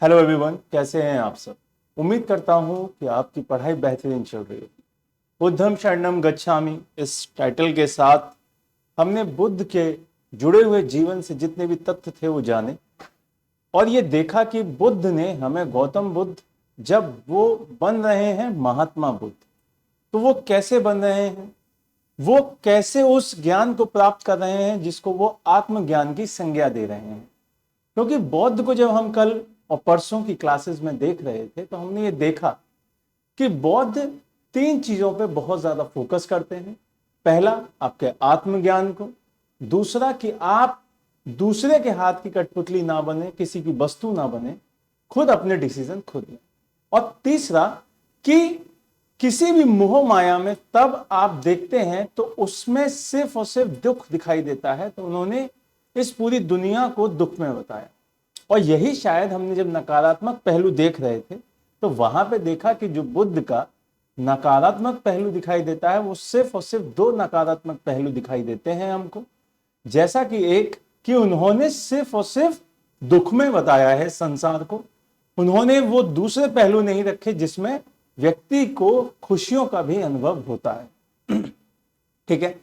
Hello everyone, कैसे हैं आप सब। उम्मीद करता हूं कि आपकी पढ़ाई बेहतरीन चल रही है। बुद्धम शरणम गच्छामि इस टाइटल के साथ हमने बुद्ध के जुड़े हुए जीवन से जितने भी तथ्य थे वो जाने और ये देखा कि बुद्ध ने हमें गौतम बुद्ध जब वो बन रहे हैं महात्मा बुद्ध, तो वो कैसे बन रहे हैं, वो कैसे उस ज्ञान को प्राप्त कर रहे हैं जिसको वो आत्मज्ञान की संज्ञा दे रहे हैं। क्योंकि बौद्ध को जब हम कल और परसों की क्लासेस में देख रहे थे तो हमने ये देखा कि बौद्ध तीन चीजों पे बहुत ज्यादा फोकस करते हैं। पहला, आपके आत्मज्ञान को। दूसरा, कि आप दूसरे के हाथ की कठपुतली ना बने, किसी की वस्तु ना बने, खुद अपने डिसीजन खुद लें। और तीसरा, कि किसी भी मोह माया में तब आप देखते हैं तो उसमें सिर्फ और सिर्फ दुख दिखाई देता है, तो उन्होंने इस पूरी दुनिया को दुख में बताया। और यही शायद हमने जब नकारात्मक पहलू देख रहे थे तो वहां पे देखा कि जो बुद्ध का नकारात्मक पहलू दिखाई देता है वो सिर्फ और सिर्फ दो नकारात्मक पहलू दिखाई देते हैं हमको। जैसा कि एक, कि उन्होंने सिर्फ और सिर्फ दुख में बताया है संसार को, उन्होंने वो दूसरे पहलू नहीं रखे जिसमें व्यक्ति को खुशियों का भी अनुभव होता है। ठीक है।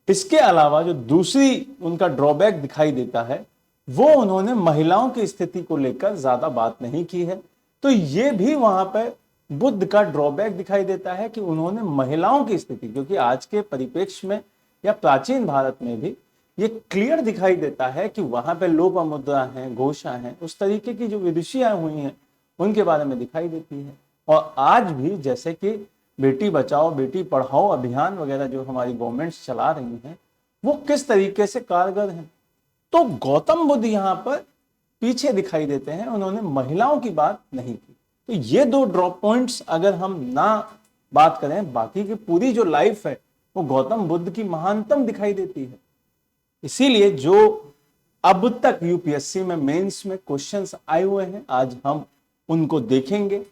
इसके अलावा जो दूसरी उनका ड्रॉबैक दिखाई देता है वो उन्होंने महिलाओं की स्थिति को लेकर ज्यादा बात नहीं की है। तो ये भी वहां पर बुद्ध का ड्रॉबैक दिखाई देता है कि उन्होंने महिलाओं की स्थिति, क्योंकि आज के परिप्रेक्ष्य में या प्राचीन भारत में भी ये क्लियर दिखाई देता है कि वहां पे लोपामुद्रा हैं, घोषा हैं, उस तरीके की जो विदुषियां हुई हैं उनके बारे में दिखाई देती है। और आज भी जैसे कि बेटी बचाओ बेटी पढ़ाओ अभियान वगैरह जो हमारी गवर्नमेंट्स चला रही हैं वो किस तरीके से कारगर हैं। तो गौतम बुद्ध यहां पर पीछे दिखाई देते हैं, उन्होंने महिलाओं की बात नहीं की। तो ये दो ड्रॉप पॉइंट्स अगर हम ना बात करें, बाकी की पूरी जो लाइफ है वो गौतम बुद्ध की महानतम दिखाई देती है। इसीलिए जो अब तक यूपीएससी में मेंस में क्वेश्चंस आए हुए हैं आज हम उनको देखेंगे।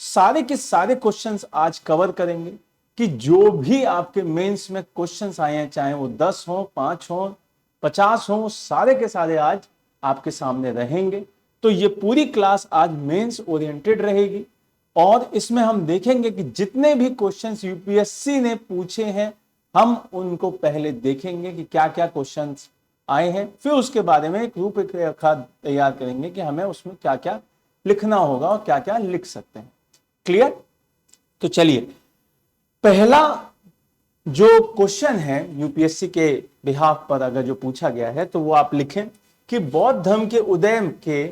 सारे के सारे क्वेश्चंस आज कवर करेंगे कि जो भी आपके मेंस में क्वेश्चंस आए हैं, चाहे वो 10 हो, 5 हो, 50 हो, सारे के सारे आज आपके सामने रहेंगे। तो ये पूरी क्लास आज मेंस ओरिएंटेड रहेगी और इसमें हम देखेंगे कि जितने भी क्वेश्चंस यूपीएससी ने पूछे हैं हम उनको पहले देखेंगे कि क्या क्या क्वेश्चंस आए हैं, फिर उसके बारे में एक रूपरेखा तैयार करेंगे कि हमें उसमें क्या क्या लिखना होगा और क्या क्या लिख सकते हैं। क्लियर? तो चलिए, पहला जो क्वेश्चन है यूपीएससी के बिहाफ पर अगर जो पूछा गया है तो वो आप लिखें कि बौद्ध धर्म के उदय के,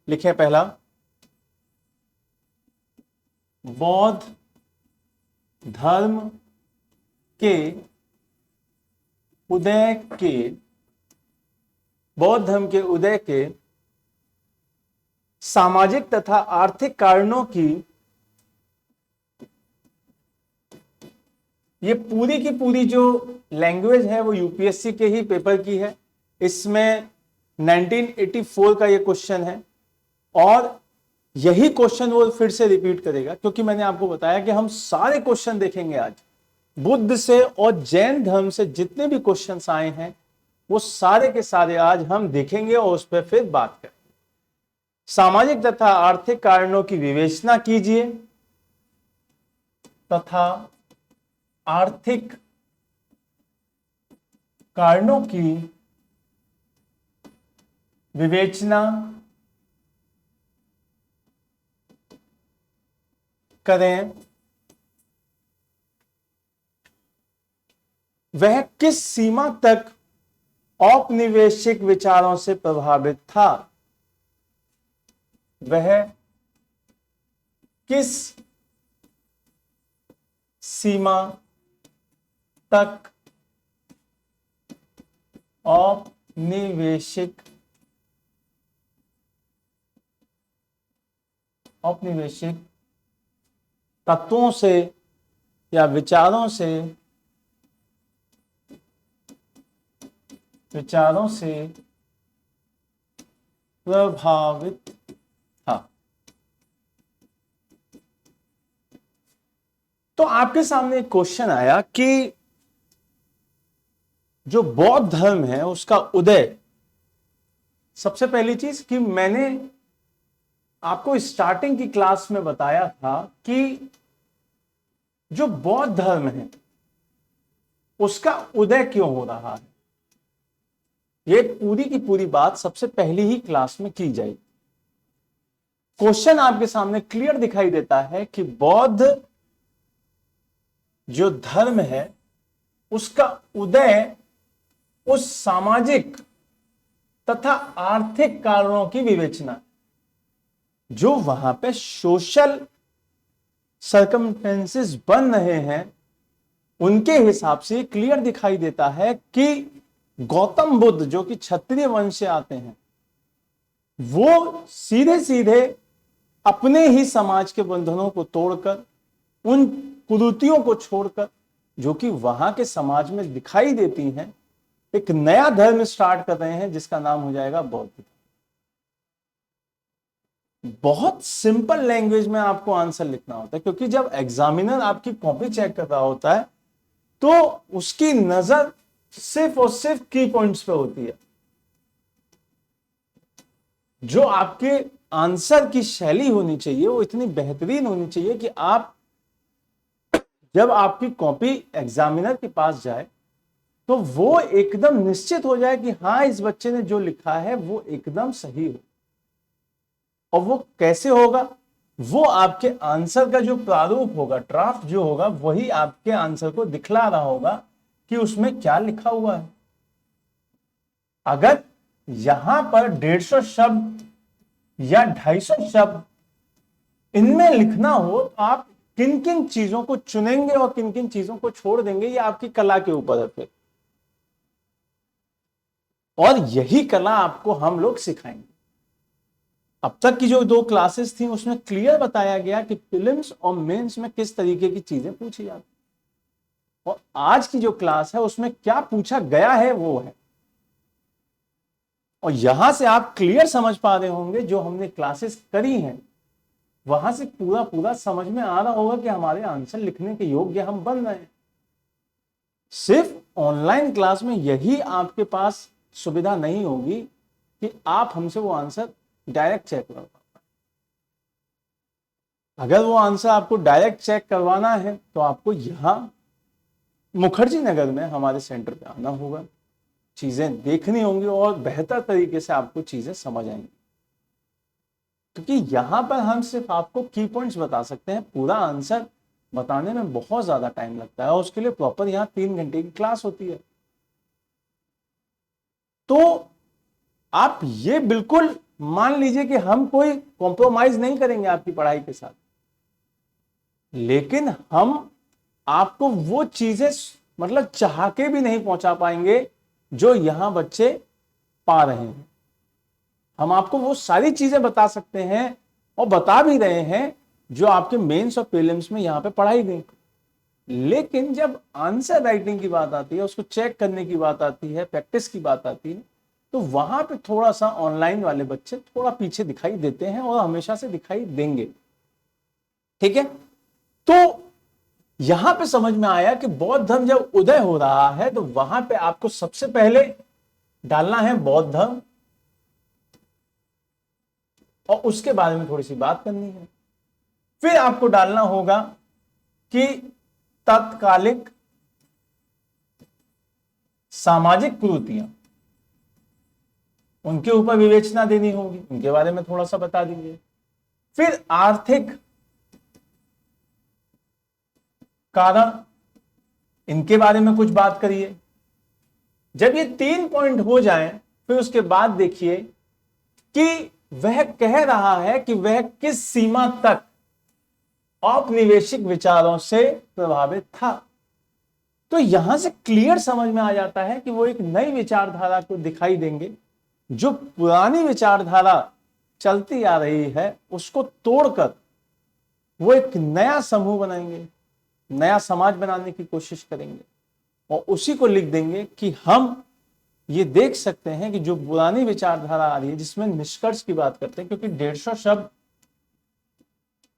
लिखें पहला, बौद्ध धर्म के उदय के, बौद्ध धर्म के उदय के सामाजिक तथा आर्थिक कारणों की, ये पूरी की पूरी जो लैंग्वेज है वो यूपीएससी के ही पेपर की है। इसमें 1984 का ये क्वेश्चन है और यही क्वेश्चन वो फिर से रिपीट करेगा, क्योंकि मैंने आपको बताया कि हम सारे क्वेश्चन देखेंगे आज। बुद्ध से और जैन धर्म से जितने भी क्वेश्चंस आए हैं वो सारे के सारे आज हम देखेंगे और उस पर फिर बात करेंगे। सामाजिक तथा आर्थिक कारणों की विवेचना कीजिए तथा आर्थिक कारणों की विवेचना करें। वह किस सीमा तक औपनिवेशिक विचारों से प्रभावित था? वह किस सीमा तक औपनिवेशिक तत्वों से या विचारों से प्रभावित था? तो आपके सामने एक क्वेश्चन आया कि जो बौद्ध धर्म है उसका उदय सबसे पहली चीज कि मैंने आपको स्टार्टिंग की क्लास में बताया था कि जो बौद्ध धर्म है उसका उदय क्यों हो रहा है, ये पूरी की पूरी बात सबसे पहली ही क्लास में की जाएगी। क्वेश्चन आपके सामने क्लियर दिखाई देता है कि बौद्ध जो धर्म है उसका उदय उस सामाजिक तथा आर्थिक कारणों की विवेचना जो वहां पे सोशल सर्कमस्टेंसेस बन रहे हैं उनके हिसाब से क्लियर दिखाई देता है कि गौतम बुद्ध जो कि क्षत्रिय वंश से आते हैं वो सीधे सीधे अपने ही समाज के बंधनों को तोड़कर उन कुरीतियों को छोड़कर जो कि वहां के समाज में दिखाई देती हैं एक नया धर्म स्टार्ट कर रहे हैं जिसका नाम हो जाएगा बौद्ध। बहुत सिंपल लैंग्वेज में आपको आंसर लिखना होता है क्योंकि जब एग्जामिनर आपकी कॉपी चेक कर रहा होता है तो उसकी नजर सिर्फ और सिर्फ की पॉइंट्स पे होती है। जो आपके आंसर की शैली होनी चाहिए वो इतनी बेहतरीन होनी चाहिए कि आप जब आपकी कॉपी एग्जामिनर के पास जाए तो वो एकदम निश्चित हो जाए कि हाँ इस बच्चे ने जो लिखा है वो एकदम सही हो। और वो कैसे होगा, वो आपके आंसर का जो प्रारूप होगा, ड्राफ्ट जो होगा, वही आपके आंसर को दिखला रहा होगा कि उसमें क्या लिखा हुआ है। अगर यहां पर 150 शब्द या 250 शब्द इनमें लिखना हो तो आप किन किन चीजों को चुनेंगे और किन किन चीजों को छोड़ देंगे, ये आपकी कला के ऊपर है फिर। और यही कला आपको हम लोग सिखाएंगे। अब तक की जो 2 क्लासेस थी उसमें क्लियर बताया गया कि प्रीलिम्स और मेंस में किस तरीके की चीजें पूछी जाती, और आज की जो क्लास है उसमें क्या पूछा गया है वो है। और यहां से आप क्लियर समझ पा रहे होंगे जो हमने क्लासेस करी हैं वहां से पूरा पूरा समझ में आ रहा होगा कि हमारे आंसर लिखने के योग्य हम बन रहे हैं। सिर्फ ऑनलाइन क्लास में यही आपके पास सुविधा नहीं होगी कि आप हमसे वो आंसर डायरेक्ट चेक करवा पाए। अगर वो आंसर आपको डायरेक्ट चेक करवाना है तो आपको यहां मुखर्जी नगर में हमारे सेंटर पे आना होगा, चीजें देखनी होंगी और बेहतर तरीके से आपको चीजें समझ आएंगी। क्योंकि यहां पर हम सिर्फ आपको की पॉइंट्स बता सकते हैं, पूरा आंसर बताने में बहुत ज्यादा टाइम लगता है और उसके लिए प्रॉपर यहां 3 घंटे की क्लास होती है। तो आप ये बिल्कुल मान लीजिए कि हम कोई कॉम्प्रोमाइज नहीं करेंगे आपकी पढ़ाई के साथ, लेकिन हम आपको वो चीजें मतलब चाह के भी नहीं पहुंचा पाएंगे जो यहां बच्चे पा रहे हैं। हम आपको वो सारी चीजें बता सकते हैं और बता भी रहे हैं जो आपके मेंस और प्रीलिम्स में यहां पे पढ़ाई गई। लेकिन जब आंसर राइटिंग की बात आती है, उसको चेक करने की बात आती है, प्रैक्टिस की बात आती है, तो वहां पे थोड़ा सा ऑनलाइन वाले बच्चे थोड़ा पीछे दिखाई देते हैं और हमेशा से दिखाई देंगे। ठीक है, तो यहां पे समझ में आया कि बौद्ध धर्म जब उदय हो रहा है तो वहां पे आपको सबसे पहले डालना है बौद्ध धर्म और उसके बारे में थोड़ी सी बात करनी है। फिर आपको डालना होगा कि तत्कालिक सामाजिक कुरीतियां, उनके ऊपर विवेचना देनी होगी, उनके बारे में थोड़ा सा बता दीजिए। फिर आर्थिक कारण, इनके बारे में कुछ बात करिए। जब ये 3 पॉइंट हो जाएं, फिर उसके बाद देखिए कि वह कह रहा है कि वह किस सीमा तक औपनिवेशिक विचारों से प्रभावित था। तो यहां से क्लियर समझ में आ जाता है कि वो एक नई विचारधारा को दिखाई देंगे, जो पुरानी विचारधारा चलती आ रही है उसको तोड़कर वो एक नया समूह बनाएंगे, नया समाज बनाने की कोशिश करेंगे और उसी को लिख देंगे कि हम ये देख सकते हैं कि जो पुरानी विचारधारा आ रही है जिसमें निष्कर्ष की बात करते हैं, क्योंकि 150 शब्द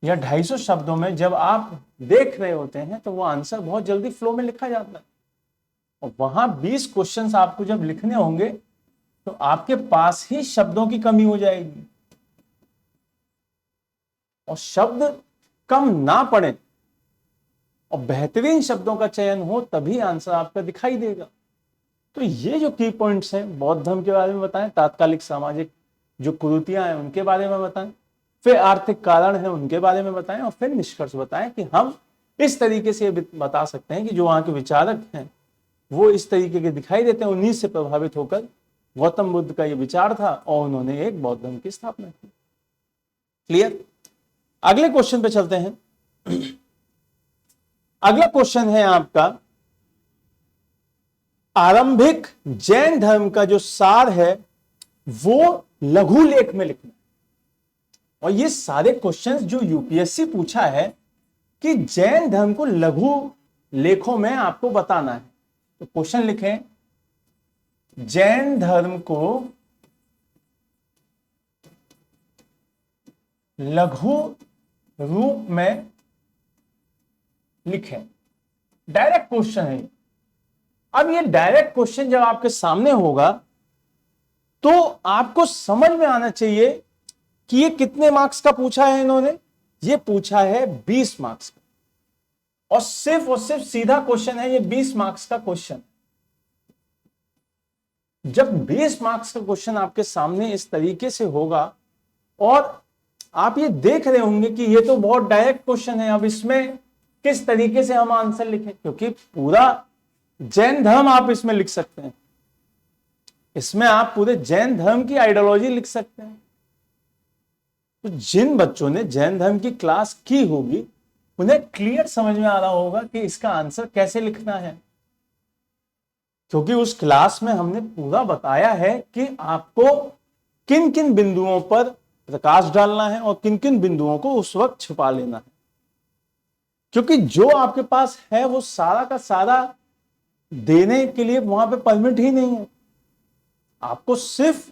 या 250 शब्दों में जब आप देख रहे होते हैं तो वो आंसर बहुत जल्दी फ्लो में लिखा जाता है। और वहां 20 क्वेश्चंस आपको जब लिखने होंगे तो आपके पास ही शब्दों की कमी हो जाएगी, और शब्द कम ना पड़े और बेहतरीन शब्दों का चयन हो, तभी आंसर आपका दिखाई देगा। तो ये जो की पॉइंट्स हैं, बौद्ध धर्म के बारे में बताएं, तात्कालिक सामाजिक जो कुरीतियां हैं उनके बारे में बताएं, फिर आर्थिक कारण है उनके बारे में बताएं, और फिर निष्कर्ष बताएं कि हम इस तरीके से बता सकते हैं कि जो वहां के विचारक हैं वो इस तरीके के दिखाई देते हैं, उन्हीं से प्रभावित होकर गौतम बुद्ध का ये विचार था और उन्होंने एक बौद्ध धर्म की स्थापना की। क्लियर? अगले क्वेश्चन पे चलते हैं। अगला क्वेश्चन है आपका, आरंभिक जैन धर्म का जो सार है वो लघु लेख में लिखना। और ये सारे क्वेश्चंस जो यूपीएससी पूछा है कि जैन धर्म को लघु लेखों में आपको बताना है, तो क्वेश्चन लिखें, जैन धर्म को लघु रूप में लिखें। डायरेक्ट क्वेश्चन है। अब ये डायरेक्ट क्वेश्चन जब आपके सामने होगा तो आपको समझ में आना चाहिए कि ये कितने मार्क्स का पूछा है इन्होंने। ये पूछा है 20 मार्क्स का, और सिर्फ सीधा क्वेश्चन है, ये 20 मार्क्स का क्वेश्चन। जब 20 मार्क्स का क्वेश्चन आपके सामने इस तरीके से होगा और आप ये देख रहे होंगे कि ये तो बहुत डायरेक्ट क्वेश्चन है, अब इसमें किस तरीके से हम आंसर लिखें, क्योंकि पूरा जैन धर्म आप इसमें लिख सकते हैं, इसमें आप पूरे जैन धर्म की आइडियोलॉजी लिख सकते हैं। तो जिन बच्चों ने जैन धर्म की क्लास की होगी उन्हें क्लियर समझ में आ रहा होगा कि इसका आंसर कैसे लिखना है, क्योंकि उस क्लास में हमने पूरा बताया है कि आपको किन किन बिंदुओं पर प्रकाश डालना है और किन किन बिंदुओं को उस वक्त छुपा लेना है। क्योंकि जो आपके पास है वो सारा का सारा देने के लिए वहां पे परमिट ही नहीं है, आपको सिर्फ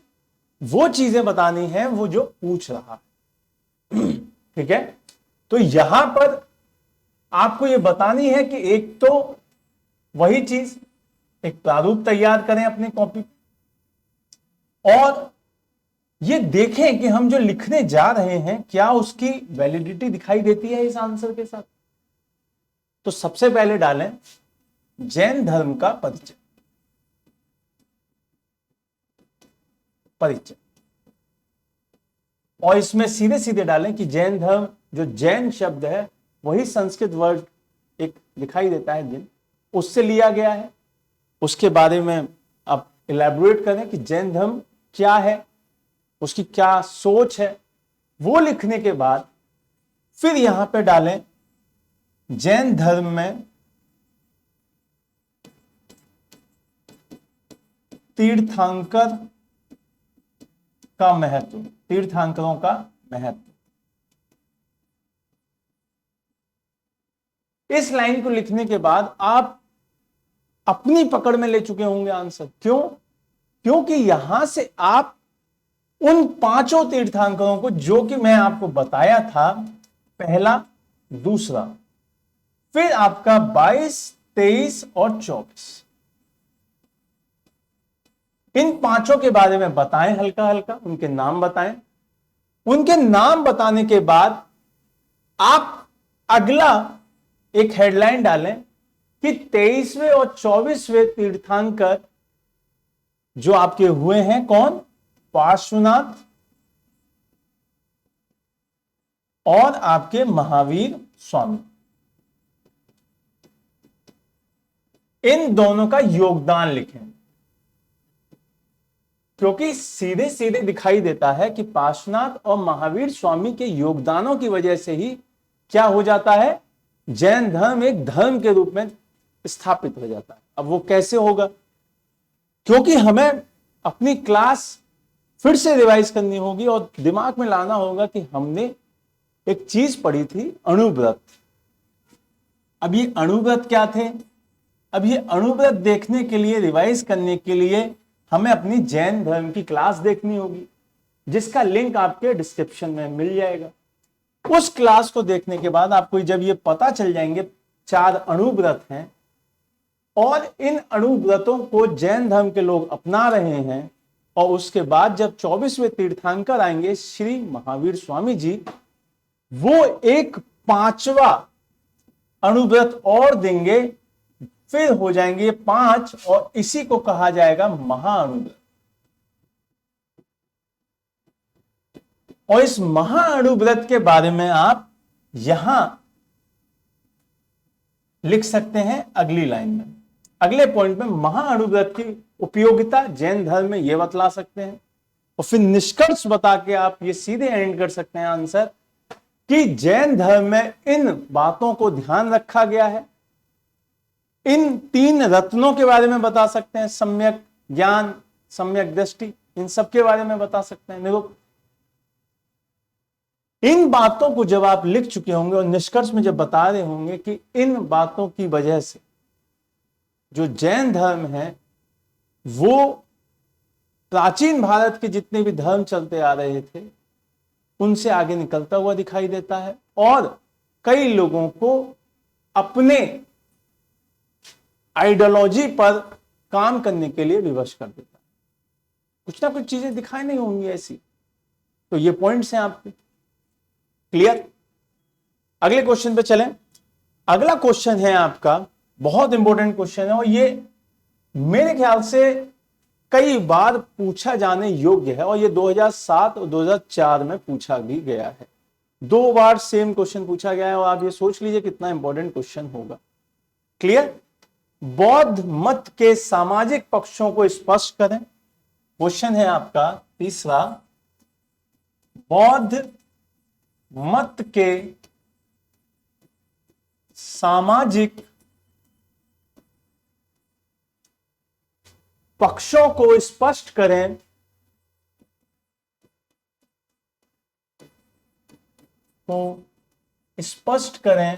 वो चीजें बतानी है वो जो पूछ रहा है। ठीक है, तो यहां पर आपको ये बतानी है कि एक तो वही चीज, एक प्रारूप तैयार करें अपनी कॉपी, और ये देखें कि हम जो लिखने जा रहे हैं क्या उसकी वैलिडिटी दिखाई देती है इस आंसर के साथ। तो सबसे पहले डालें जैन धर्म का परिचय। और इसमें सीधे सीधे डालें कि जैन धर्म, जो जैन शब्द है वही संस्कृत वर्ड एक दिखाई देता है जिन, उससे लिया गया है। उसके बारे में आप इलैबोरेट करें कि जैन धर्म क्या है, उसकी क्या सोच है। वो लिखने के बाद फिर यहां पे डालें जैन धर्म में तीर्थंकर का महत्व, तीर्थंकरों का महत्व। इस लाइन को लिखने के बाद आप अपनी पकड़ में ले चुके होंगे आंसर। क्यों? क्योंकि यहां से आप उन 5 तीर्थंकरों को, जो कि मैं आपको बताया था, पहला, दूसरा, फिर आपका 22, 23 और 24, इन 5 के बारे में बताएं, हल्का हल्का उनके नाम बताएं। उनके नाम बताने के बाद आप अगला एक हेडलाइन डालें कि 23वें और 24वें तीर्थंकर जो आपके हुए हैं कौन? पार्श्वनाथ और आपके महावीर स्वामी। इन दोनों का योगदान लिखें, क्योंकि सीधे सीधे दिखाई देता है कि पार्श्वनाथ और महावीर स्वामी के योगदानों की वजह से ही क्या हो जाता है, जैन धर्म एक धर्म के रूप में स्थापित हो जाता है। अब वो कैसे होगा? क्योंकि हमें अपनी क्लास फिर से रिवाइज करनी होगी और दिमाग में लाना होगा कि हमने एक चीज पढ़ी थी, अणुव्रत। अब ये अणुव्रत क्या थे? अब ये अणुव्रत देखने के लिए, रिवाइज करने के लिए हमें अपनी जैन धर्म की क्लास देखनी होगी, जिसका लिंक आपके डिस्क्रिप्शन में मिल जाएगा। उस क्लास को देखने के बाद आपको जब ये पता चल जाएंगे 4 अणुव्रत हैं और इन अणुव्रतों को जैन धर्म के लोग अपना रहे हैं और उसके बाद जब 24वें तीर्थंकर आएंगे श्री महावीर स्वामी जी, वो एक 5वां अणुव्रत और देंगे, फिर हो जाएंगे ये 5, और इसी को कहा जाएगा महाअणुव्रत। और इस महाअणुव्रत के बारे में आप यहां लिख सकते हैं अगली लाइन में, अगले पॉइंट में महाअणुव्रत की उपयोगिता जैन धर्म में यह बतला सकते हैं। और फिर निष्कर्ष बता के आप ये सीधे एंड कर सकते हैं आंसर कि जैन धर्म में इन बातों को ध्यान रखा गया है। इन 3 रत्नों के बारे में बता सकते हैं, सम्यक ज्ञान, सम्यक दृष्टि, इन सब के बारे में बता सकते हैं। देखो, इन बातों को जब आप लिख चुके होंगे और निष्कर्ष में जब बता रहे होंगे कि इन बातों की वजह से जो जैन धर्म है वो प्राचीन भारत के जितने भी धर्म चलते आ रहे थे उनसे आगे निकलता हुआ दिखाई देता है, और कई लोगों को अपने आइडियोलॉजी पर काम करने के लिए विवश कर देता है। कुछ ना कुछ चीजें दिखाई नहीं होंगी ऐसी। तो ये पॉइंट्स हैं आपके, क्लियर। अगले क्वेश्चन पे चलें। अगला क्वेश्चन है आपका, बहुत इंपॉर्टेंट क्वेश्चन है, और ये मेरे ख्याल से कई बार पूछा जाने योग्य है, और ये 2007 और 2004 में पूछा भी गया है। 2 बार सेम क्वेश्चन पूछा गया है, और आप ये सोच लीजिए कितना इंपॉर्टेंट क्वेश्चन होगा। क्लियर। बौद्ध मत के सामाजिक पक्षों को स्पष्ट करें। क्वेश्चन है आपका तीसरा, बौद्ध मत के सामाजिक पक्षों को स्पष्ट करें। को स्पष्ट करें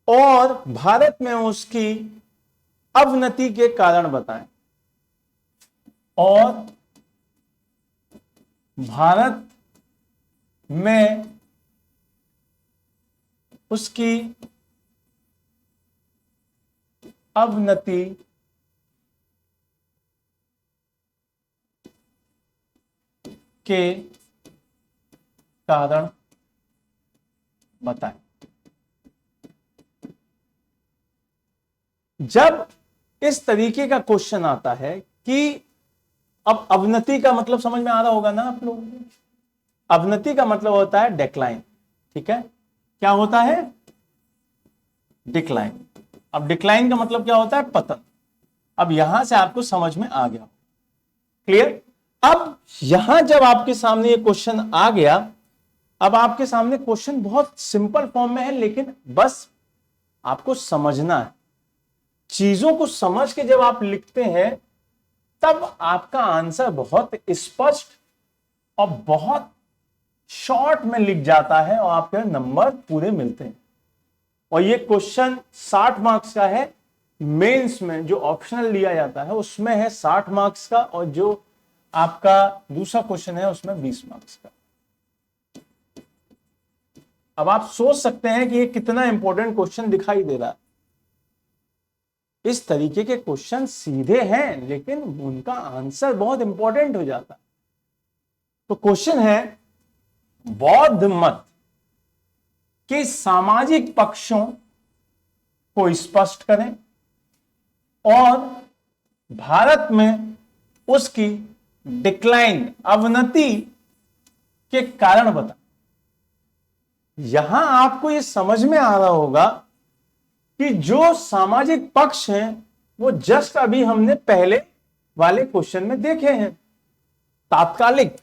और भारत में उसकी अवनति के कारण बताएं। और भारत में उसकी अवनति के कारण बताएं। जब इस तरीके का क्वेश्चन आता है कि अब अवनति का मतलब समझ में आ रहा होगा ना आप लोगों को, अवनति का मतलब होता है डिक्लाइन, ठीक है। क्या होता है? डिक्लाइन। अब डिक्लाइन का मतलब क्या होता है? पतन। अब यहां से आपको समझ में आ गया, क्लियर। अब यहां जब आपके सामने ये क्वेश्चन आ गया, अब आपके सामने क्वेश्चन बहुत सिंपल फॉर्म में है, लेकिन बस आपको समझना है। चीजों को समझ के जब आप लिखते हैं तब आपका आंसर बहुत स्पष्ट और बहुत शॉर्ट में लिख जाता है और आपके नंबर पूरे मिलते हैं। और ये क्वेश्चन 60 मार्क्स का है। मेंस में जो ऑप्शनल लिया जाता है उसमें है 60 मार्क्स का, और जो आपका दूसरा क्वेश्चन है उसमें 20 मार्क्स का। अब आप सोच सकते हैं कि ये कितना इंपॉर्टेंट क्वेश्चन दिखाई दे रहा है। इस तरीके के क्वेश्चन सीधे हैं, लेकिन उनका आंसर बहुत इंपॉर्टेंट हो जाता है। तो क्वेश्चन है, बौद्ध मत के सामाजिक पक्षों को स्पष्ट करें और भारत में उसकी डिक्लाइन, अवनति के कारण बताएं। यहां आपको यह समझ में आ रहा होगा कि जो सामाजिक पक्ष हैं वो जस्ट अभी हमने पहले वाले क्वेश्चन में देखे हैं। तात्कालिक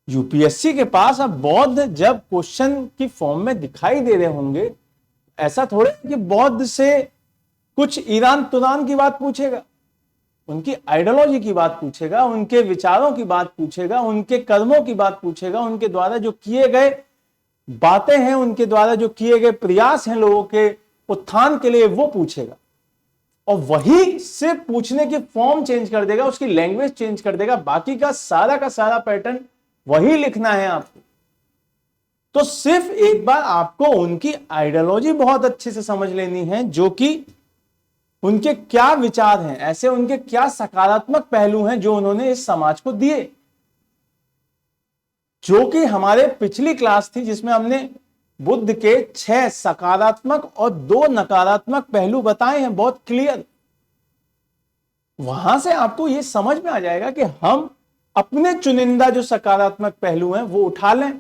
यूपीएससी के पास अब बौद्ध जब क्वेश्चन की फॉर्म में दिखाई दे रहे होंगे, ऐसा थोड़े कि बौद्ध से कुछ ईरान तुरान की बात पूछेगा, उनकी आइडियोलॉजी की बात पूछेगा, उनके विचारों की बात पूछेगा, उनके कर्मों की बात पूछेगा, उनके द्वारा जो किए गए बातें हैं, उनके द्वारा जो किए गए प्रयास हैं लोगों के उत्थान के लिए, वो पूछेगा। और वही सिर्फ पूछने की फॉर्म चेंज कर देगा, उसकी लैंग्वेज चेंज कर देगा, बाकी का सारा पैटर्न वही लिखना है आपको। तो सिर्फ एक बार आपको उनकी आइडियोलॉजी बहुत अच्छे से समझ लेनी है, जो कि उनके क्या विचार हैं, ऐसे उनके क्या सकारात्मक पहलू हैं जो उन्होंने इस समाज को दिए। जो कि हमारे पिछली क्लास थी जिसमें हमने बुद्ध के 6 सकारात्मक और 2 नकारात्मक पहलू बताए हैं, बहुत क्लियर। वहां से आपको यह समझ में आ जाएगा कि हम अपने चुनिंदा जो सकारात्मक पहलू हैं वो उठा लें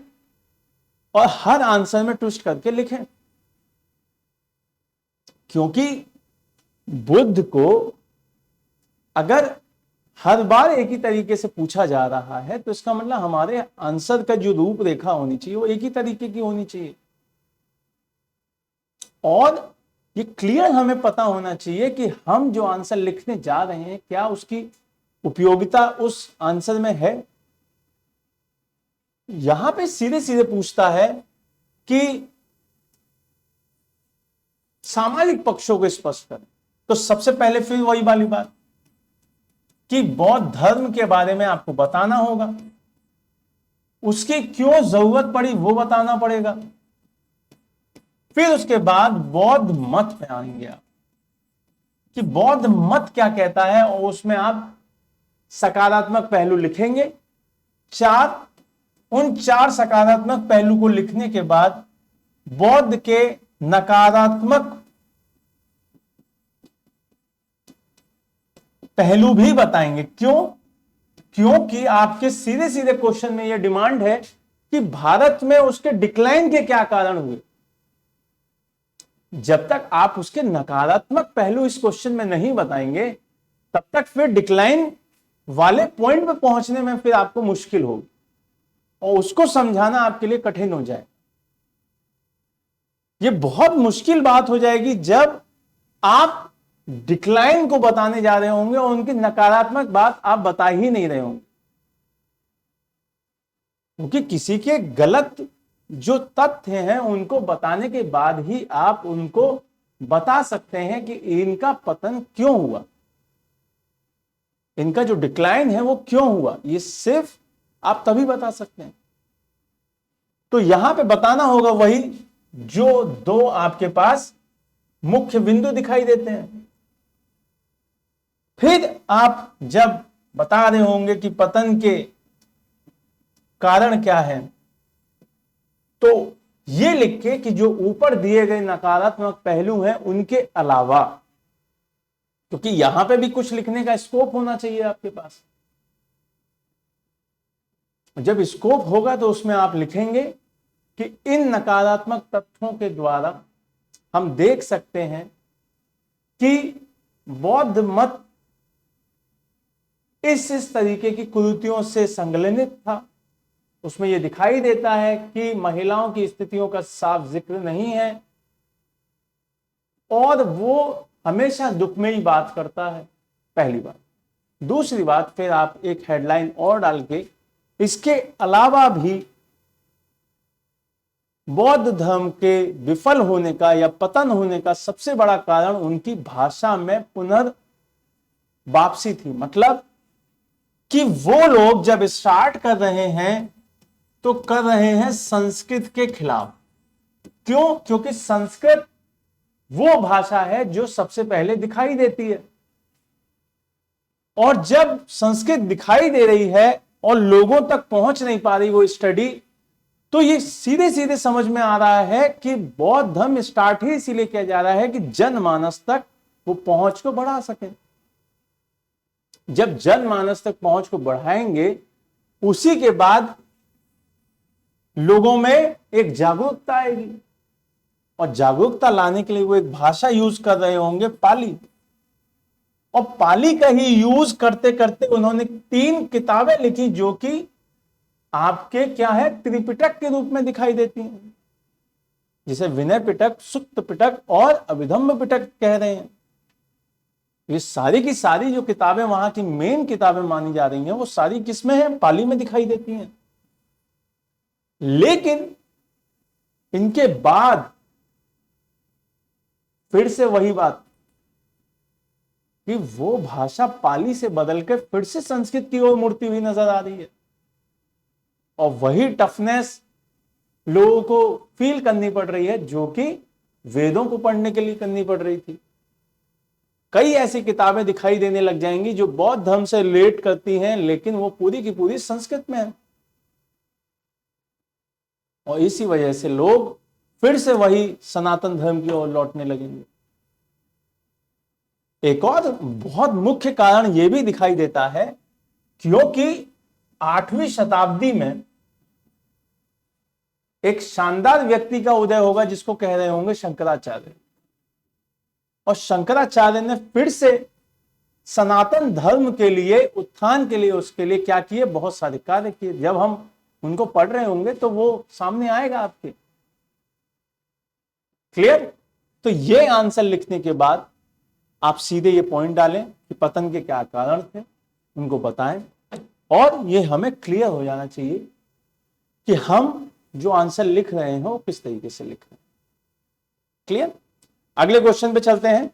और हर आंसर में ट्विस्ट करके लिखें। क्योंकि बुद्ध को अगर हर बार एक ही तरीके से पूछा जा रहा है तो इसका मतलब हमारे आंसर का जो रूपरेखा होनी चाहिए वो एक ही तरीके की होनी चाहिए, और ये क्लियर हमें पता होना चाहिए कि हम जो आंसर लिखने जा रहे हैं क्या उसकी उपयोगिता उस आंसर में है। यहां पे सीधे सीधे पूछता है कि सामाजिक पक्षों को स्पष्ट करें। तो सबसे पहले फिर वही वाली बात कि बौद्ध धर्म के बारे में आपको बताना होगा, उसकी क्यों जरूरत पड़ी वो बताना पड़ेगा। फिर उसके बाद बौद्ध मत पे आएंगे आप कि बौद्ध मत क्या कहता है, और उसमें आप सकारात्मक पहलू लिखेंगे 4। उन 4 सकारात्मक पहलू को लिखने के बाद बौद्ध के नकारात्मक पहलू भी बताएंगे। क्यों? क्योंकि आपके सीधे सीधे क्वेश्चन में यह डिमांड है कि भारत में उसके डिक्लाइन के क्या कारण हुए। जब तक आप उसके नकारात्मक पहलू इस क्वेश्चन में नहीं बताएंगे तब तक फिर डिक्लाइन वाले पॉइंट पे पहुंचने में फिर आपको मुश्किल होगी और उसको समझाना आपके लिए कठिन हो जाए। यह बहुत मुश्किल बात हो जाएगी जब आप डिक्लाइन को बताने जा रहे होंगे और उनकी नकारात्मक बात आप बता ही नहीं रहे होंगे, क्योंकि किसी के गलत जो तथ्य हैं उनको बताने के बाद ही आप उनको बता सकते हैं कि इनका पतन क्यों हुआ, इनका जो डिक्लाइन है वो क्यों हुआ। ये सिर्फ आप तभी बता सकते हैं। तो यहां पे बताना होगा वही जो 2 आपके पास मुख्य बिंदु दिखाई देते हैं। फिर आप जब बता रहे होंगे कि पतन के कारण क्या है तो यह लिख के कि जो ऊपर दिए गए नकारात्मक पहलू हैं उनके अलावा, क्योंकि यहां पे भी कुछ लिखने का स्कोप होना चाहिए आपके पास। जब स्कोप होगा तो उसमें आप लिखेंगे कि इन नकारात्मक तथ्यों के द्वारा हम देख सकते हैं कि बौद्ध मत इस तरीके की कुरीतियों से संलग्नित था। उसमें यह दिखाई देता है कि महिलाओं की स्थितियों का साफ जिक्र नहीं है और वो हमेशा दुख में ही बात करता है, पहली बात। दूसरी बात, फिर आप एक हेडलाइन और डाल के इसके अलावा भी बौद्ध धर्म के विफल होने का या पतन होने का सबसे बड़ा कारण उनकी भाषा में पुनर्वापसी थी। मतलब कि वो लोग जब स्टार्ट कर रहे हैं तो कर रहे हैं संस्कृत के खिलाफ। क्यों? क्योंकि संस्कृत वो भाषा है जो सबसे पहले दिखाई देती है, और जब संस्कृत दिखाई दे रही है और लोगों तक पहुंच नहीं पा रही वो स्टडी, तो ये सीधे सीधे समझ में आ रहा है कि बौद्ध धर्म स्टार्ट ही इसीलिए किया जा रहा है कि जनमानस तक वो पहुंच को बढ़ा सके। जब जनमानस तक पहुंच को बढ़ाएंगे उसी के बाद लोगों में एक जागरूकता आएगी, और जागरूकता लाने के लिए वो एक भाषा यूज कर रहे होंगे, पाली। और पाली का ही यूज करते करते उन्होंने 3 किताबें लिखी जो कि आपके क्या है, त्रिपिटक के रूप में दिखाई देती हैं, जिसे विनय पिटक, सुक्त पिटक और अभिधम्म पिटक कह रहे हैं। ये सारी की सारी जो किताबें वहां की मेन किताबें मानी जा रही हैं वो सारी किसमें है, पाली में दिखाई देती हैं। लेकिन इनके बाद फिर से वही बात कि वो भाषा पाली से बदल के फिर से संस्कृत की ओर मुड़ती हुई नजर आ रही है, और वही टफनेस लोगों को फील करनी पड़ रही है जो कि वेदों को पढ़ने के लिए करनी पड़ रही थी। कई ऐसी किताबें दिखाई देने लग जाएंगी जो बौद्ध धर्म से रिलेट करती हैं, लेकिन वो पूरी की पूरी संस्कृत में है। और इसी वजह से लोग फिर से वही सनातन धर्म की ओर लौटने लगेंगे। एक और बहुत मुख्य कारण यह भी दिखाई देता है, क्योंकि 8वीं शताब्दी में एक शानदार व्यक्ति का उदय होगा जिसको कह रहे होंगे शंकराचार्य। और शंकराचार्य ने फिर से सनातन धर्म के लिए, उत्थान के लिए, उसके लिए क्या किए, बहुत सारे कार्य किए। जब हम उनको पढ़ रहे होंगे तो वो सामने आएगा आपके। क्लियर? तो ये आंसर लिखने के बाद आप सीधे ये पॉइंट डालें कि पतन के क्या कारण थे, उनको बताएं, और ये हमें क्लियर हो जाना चाहिए कि हम जो आंसर लिख रहे हैं वो किस तरीके से लिख रहे हैं। क्लियर? अगले क्वेश्चन पे चलते हैं।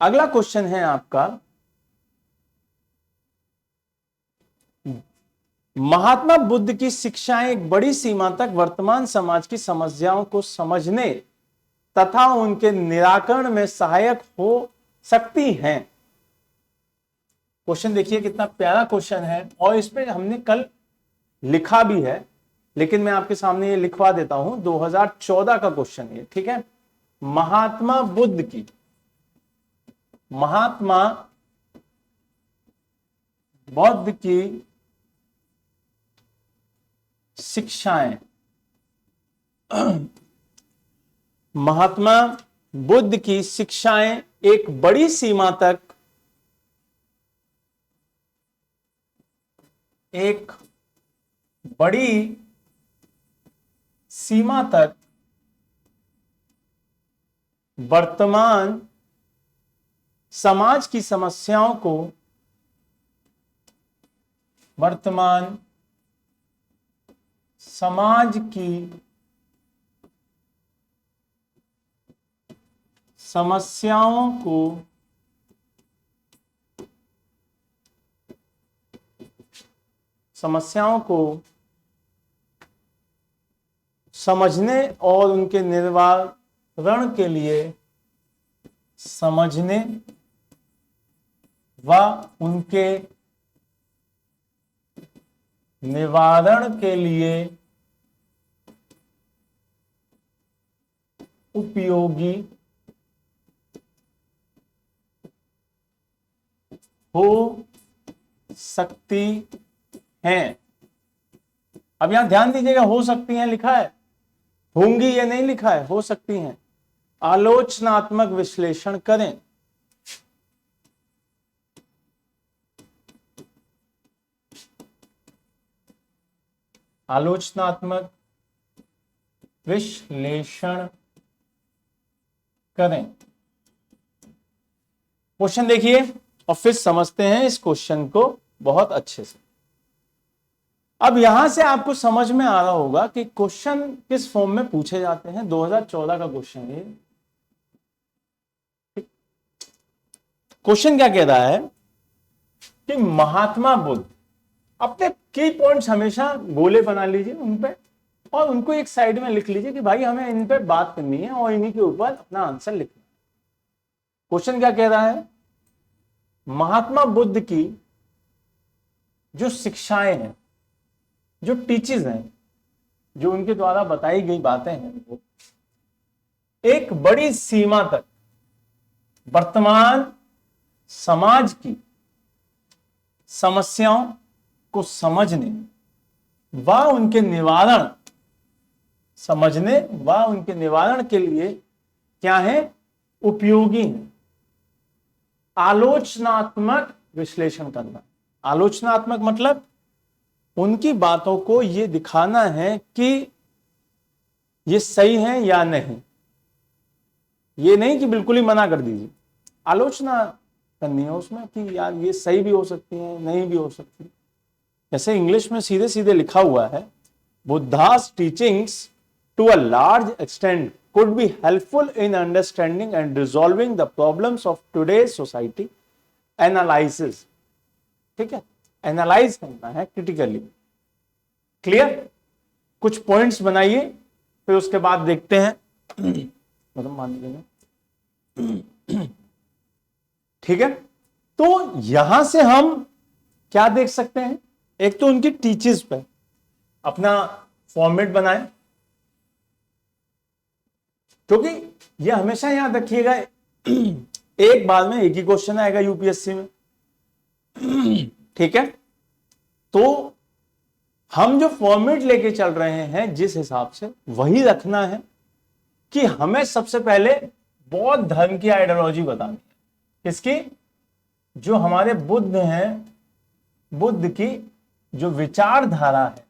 अगला क्वेश्चन है आपका, महात्मा बुद्ध की शिक्षाएं एक बड़ी सीमा तक वर्तमान समाज की समस्याओं को समझने तथा उनके निराकरण में सहायक हो सकती हैं। क्वेश्चन देखिए कितना प्यारा क्वेश्चन है, और इस पे हमने कल लिखा भी है, लेकिन मैं आपके सामने ये लिखवा देता हूं। 2014 का क्वेश्चन है, ठीक है। महात्मा बुद्ध की, महात्मा बुद्ध की शिक्षाएं, महात्मा बुद्ध की शिक्षाएं एक बड़ी सीमा तक, एक बड़ी सीमा तक वर्तमान समाज की समस्याओं को, वर्तमान समाज की समस्याओं को समझने और उनके निवारण के लिए, समझने व उनके निवारण के लिए उपयोगी हो सकती हैं। अब यहां ध्यान दीजिएगा, हो सकती हैं लिखा है, होंगी ये नहीं लिखा है, हो सकती हैं। आलोचनात्मक विश्लेषण करें। आलोचनात्मक विश्लेषण करें। क्वेश्चन देखिए और फिर समझते हैं इस क्वेश्चन को बहुत अच्छे से। अब यहां से आपको समझ में आ रहा होगा कि क्वेश्चन किस फॉर्म में पूछे जाते हैं। 2014 का क्वेश्चन है। क्वेश्चन क्या कह रहा है कि महात्मा बुद्ध, अपने की पॉइंट्स हमेशा गोले बना लीजिए उन पे, और उनको एक साइड में लिख लीजिए कि भाई हमें इन पे बात करनी है और इन्हीं के ऊपर अपना आंसर लिखना है। क्वेश्चन क्या कह रहा है, महात्मा बुद्ध की जो शिक्षाएं हैं, जो टीचिंग हैं, जो उनके द्वारा बताई गई बातें हैं, वो एक बड़ी सीमा तक वर्तमान समाज की समस्याओं को समझने व उनके निवारण, समझने व उनके निवारण के लिए क्या है, उपयोगी है। आलोचनात्मक विश्लेषण करना। आलोचनात्मक मतलब उनकी बातों को यह दिखाना है कि ये सही है या नहीं। ये नहीं कि बिल्कुल ही मना कर दीजिए, आलोचना करनी है उसमें कि यार ये सही भी हो सकती है, नहीं भी हो सकती। जैसे इंग्लिश में सीधे सीधे लिखा हुआ है, बुद्धा's teachings to a large extent could be helpful in understanding and resolving the problems of today's society. Analysis, ठीक है, एनालाइज करना है क्रिटिकली। क्लियर? कुछ पॉइंट्स बनाइए, फिर उसके बाद देखते हैं। मतलब मान लीजिए ठीक है, तो यहां से हम क्या देख सकते हैं, एक तो उनकी टीचर्स पे अपना फॉर्मेट बनाए, क्योंकि ये हमेशा याद रखिएगा एक बार में एक ही क्वेश्चन आएगा यूपीएससी में। ठीक है, तो हम जो फॉर्मेट लेके चल रहे हैं जिस हिसाब से, वही रखना है कि हमें सबसे पहले बौद्ध धर्म की आइडियोलॉजी बतानी है। किसकी? जो हमारे बुद्ध हैं, बुद्ध की जो विचारधारा है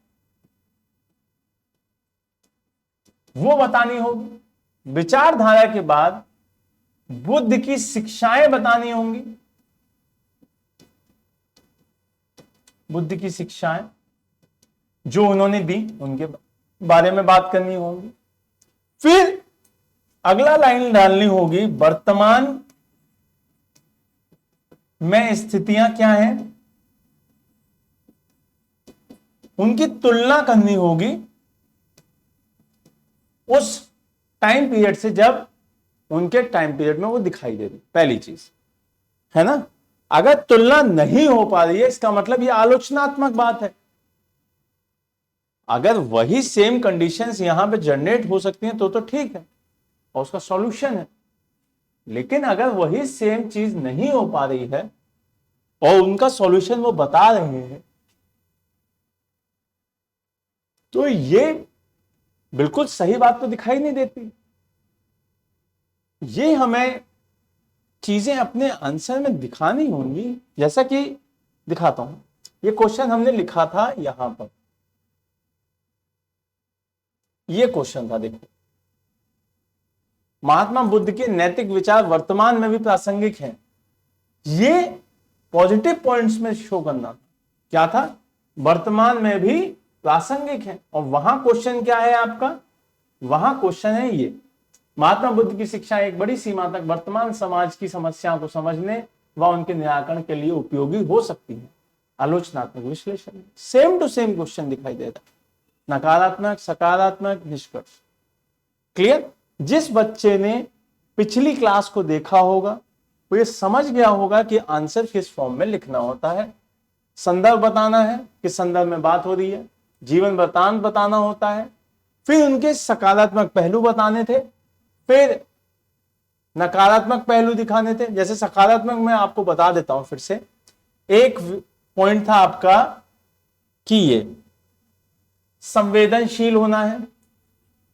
वो बतानी होगी। विचारधारा के बाद बुद्ध की शिक्षाएं बतानी होंगी, बुद्ध की शिक्षाएं जो उन्होंने दी उनके बारे में बात करनी होगी। फिर अगला लाइन डालनी होगी, वर्तमान में स्थितियां क्या हैं, उनकी तुलना करनी होगी उस टाइम पीरियड से जब उनके टाइम पीरियड में वो दिखाई दे रही। पहली चीज है ना, अगर तुलना नहीं हो पा रही है इसका मतलब ये आलोचनात्मक बात है। अगर वही सेम कंडीशंस यहां पे जनरेट हो सकती हैं तो ठीक है और उसका सॉल्यूशन है। लेकिन अगर वही सेम चीज नहीं हो पा रही है और उनका सॉल्यूशन वो बता रहे हैं, तो ये बिल्कुल सही बात तो दिखाई नहीं देती। ये हमें चीजें अपने आंसर में दिखानी होंगी। जैसा कि दिखाता हूं, ये क्वेश्चन हमने लिखा था यहां पर, ये क्वेश्चन था, देखो, महात्मा बुद्ध के नैतिक विचार वर्तमान में भी प्रासंगिक हैं। ये पॉजिटिव पॉइंट्स में शो करना था। क्या था? वर्तमान में भी प्रासंगिक है। और वहां क्वेश्चन क्या है आपका? वहां क्वेश्चन है ये, महात्मा बुद्ध की शिक्षा एक बड़ी सीमा तक वर्तमान समाज की समस्याओं को समझने व उनके निराकरण के लिए उपयोगी हो सकती है। आलोचनात्मक विश्लेषण, सेम टू सेम क्वेश्चन दिखाई दे रहा है, नकारात्मक, सकारात्मक, निष्कर्ष। क्लियर? जिस बच्चे ने पिछली क्लास को देखा होगा वो ये समझ गया होगा कि आंसर किस फॉर्म में लिखना होता है। संदर्भ बताना है, किस संदर्भ में बात हो रही है, जीवन वृत्तांत बताना होता है, फिर उनके सकारात्मक पहलू बताने थे, फिर नकारात्मक पहलू दिखाने थे। जैसे सकारात्मक मैं आपको बता देता हूं फिर से। एक पॉइंट था आपका कि ये संवेदनशील होना है,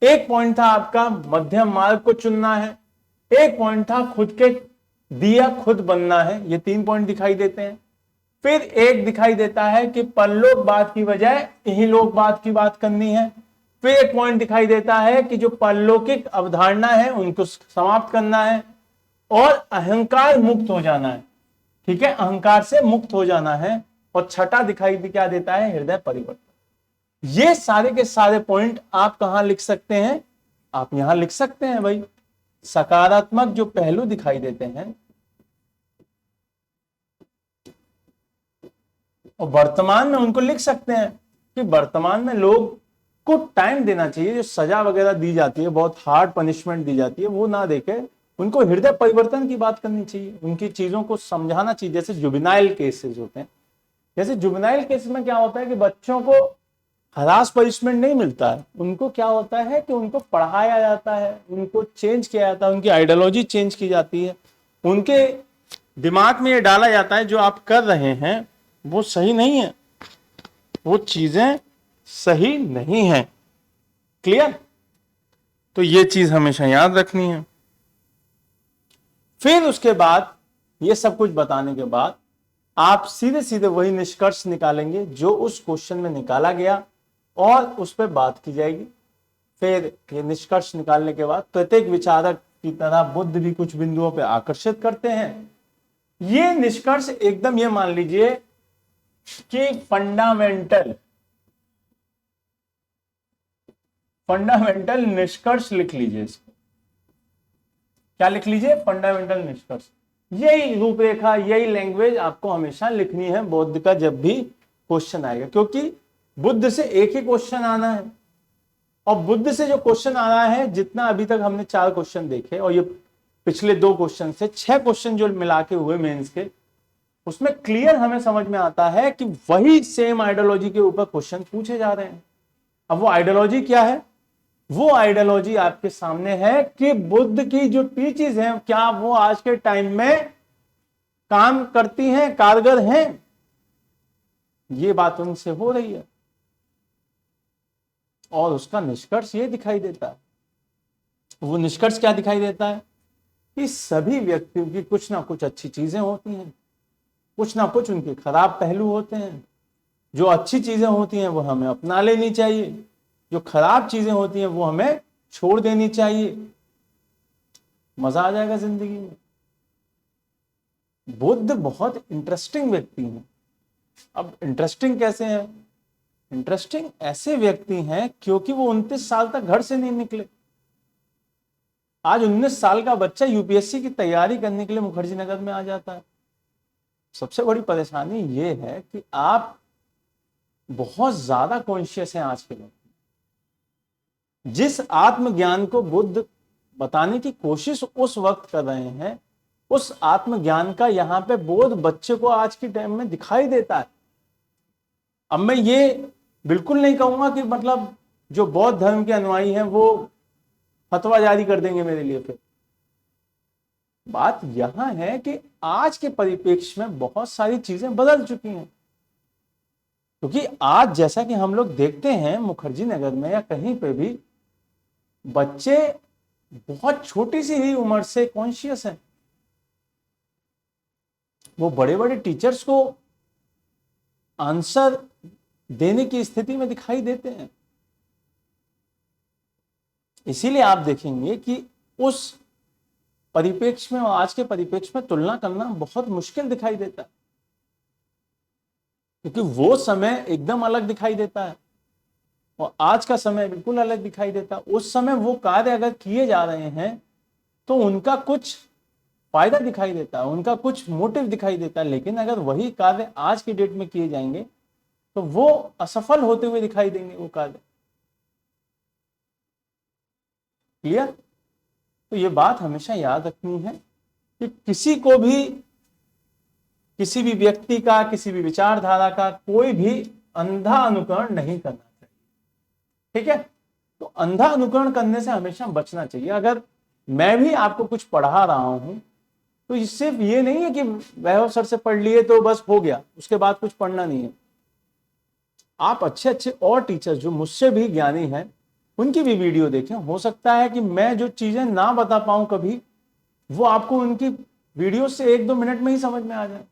एक पॉइंट था आपका मध्यम मार्ग को चुनना है, एक पॉइंट था खुद के दिया खुद बनना है। ये 3 पॉइंट दिखाई देते हैं। फिर एक दिखाई देता है कि परलोकवाद की बजाय इहलोकवाद की बात करनी है। फिर एक पॉइंट दिखाई देता है कि जो परलौकिक अवधारणा है उनको समाप्त करना है और अहंकार मुक्त हो जाना है। ठीक है, अहंकार से मुक्त हो जाना है। और छठा दिखाई क्या देता है? हृदय परिवर्तन। ये सारे के सारे पॉइंट आप कहां लिख सकते हैं? आप यहां लिख सकते हैं भाई। सकारात्मक जो पहलू दिखाई देते हैं और वर्तमान में उनको लिख सकते हैं कि वर्तमान में लोग को टाइम देना चाहिए। जो सजा वगैरह दी जाती है, बहुत हार्ड पनिशमेंट दी जाती है, वो ना देके उनको हृदय परिवर्तन की बात करनी चाहिए, उनकी चीजों को समझाना चाहिए। जैसे जुवेनाइल केसेस होते हैं, जैसे जुवेनाइल केस में क्या होता है कि बच्चों को हरास पनिशमेंट नहीं मिलता है, उनको क्या होता है कि उनको पढ़ाया जाता है, उनको चेंज किया जाता है, उनकी आइडियोलॉजी चेंज की जाती है, उनके दिमाग में ये डाला जाता है जो आप कर रहे हैं वो सही नहीं है, वो चीजें सही नहीं है। क्लियर? तो ये चीज हमेशा याद रखनी है। फिर उसके बाद ये सब कुछ बताने के बाद आप सीधे सीधे वही निष्कर्ष निकालेंगे जो उस क्वेश्चन में निकाला गया और उस पर बात की जाएगी। फिर ये निष्कर्ष निकालने के बाद प्रत्येक विचारक की तरह बुद्ध भी कुछ बिंदुओं पर आकर्षित करते हैं। ये निष्कर्ष एकदम ये मान लीजिए कि फंडामेंटल निष्कर्ष लिख लीजिए। इसको क्या लिख लीजिए? फंडामेंटल निष्कर्ष। यही रूपरेखा, यही लैंग्वेज आपको हमेशा लिखनी है बौद्ध का जब भी क्वेश्चन आएगा, क्योंकि बुद्ध से एक ही क्वेश्चन आना है। और बुद्ध से जो क्वेश्चन आ रहा है, जितना अभी तक हमने 4 क्वेश्चन देखे और ये पिछले 2 क्वेश्चन से 6 क्वेश्चन जो मिला के हुए मेंस के, उसमें क्लियर हमें समझ में आता है कि वही सेम आइडियोलॉजी के ऊपर क्वेश्चन पूछे जा रहे हैं। अब वो आइडियोलॉजी क्या है? वो आइडियोलॉजी आपके सामने है कि बुद्ध की जो टीचिंग्स हैं क्या वो आज के टाइम में काम करती हैं, कारगर हैं? ये बात उनसे हो रही है और उसका निष्कर्ष ये दिखाई देता है। वो निष्कर्ष क्या दिखाई देता है कि सभी व्यक्तियों की कुछ ना कुछ अच्छी चीजें होती हैं, कुछ ना कुछ उनके खराब पहलू होते हैं। जो अच्छी चीजें होती हैं वो हमें अपना लेनी चाहिए, जो खराब चीजें होती हैं वो हमें छोड़ देनी चाहिए। मजा आ जाएगा जिंदगी में। बुद्ध बहुत इंटरेस्टिंग व्यक्ति हैं। अब इंटरेस्टिंग कैसे हैं? इंटरेस्टिंग ऐसे व्यक्ति हैं क्योंकि वो 29 साल तक घर से नहीं निकले। आज 19 साल का बच्चा यूपीएससी की तैयारी करने के लिए मुखर्जी नगर में आ जाता है। सबसे बड़ी परेशानी ये है कि आप बहुत ज्यादा कॉन्शियस हैं आज के लोग। जिस आत्मज्ञान को बुद्ध बताने की कोशिश उस वक्त कर रहे हैं, उस आत्मज्ञान का यहां पे बोध बच्चे को आज के टाइम में दिखाई देता है। अब मैं ये बिल्कुल नहीं कहूंगा कि मतलब जो बौद्ध धर्म के अनुयायी हैं वो फतवा जारी कर देंगे मेरे लिए। फिर बात यहां है कि आज के परिप्रेक्ष्य में बहुत सारी चीजें बदल चुकी हैं, क्योंकि आज जैसा कि हम लोग देखते हैं मुखर्जी नगर में या कहीं पे भी, बच्चे बहुत छोटी सी ही उम्र से कॉन्शियस हैं। वो बड़े बड़े टीचर्स को आंसर देने की स्थिति में दिखाई देते हैं। इसीलिए आप देखेंगे कि उस परिप्रेक्ष्य में और आज के परिप्रेक्ष्य में तुलना करना बहुत मुश्किल दिखाई देता है, क्योंकि वो समय एकदम अलग दिखाई देता है और आज का समय बिल्कुल अलग दिखाई देता है। उस समय वो कार्य अगर किए जा रहे हैं तो उनका कुछ फायदा दिखाई देता है, उनका कुछ मोटिव दिखाई देता है, लेकिन अगर वही कार्य आज की डेट में किए जाएंगे तो वो असफल होते हुए दिखाई देंगे वो कार्य। क्लियर? तो ये बात हमेशा याद रखनी है कि किसी को भी, किसी भी व्यक्ति का, किसी भी विचारधारा का कोई भी अंधा अनुकरण नहीं करना चाहिए। ठीक है? तो अंधा अनुकरण करने से हमेशा बचना चाहिए। अगर मैं भी आपको कुछ पढ़ा रहा हूं तो सिर्फ ये नहीं है कि वैभव सर से पढ़ लिए तो बस हो गया, उसके बाद कुछ पढ़ना नहीं है। आप अच्छे अच्छे और टीचर्स जो मुझसे भी ज्ञानी हैं उनकी भी वीडियो देखें। हो सकता है कि मैं जो चीजें ना बता पाऊं कभी, वो आपको उनकी वीडियो से 1-2 मिनट में ही समझ में आ जाए।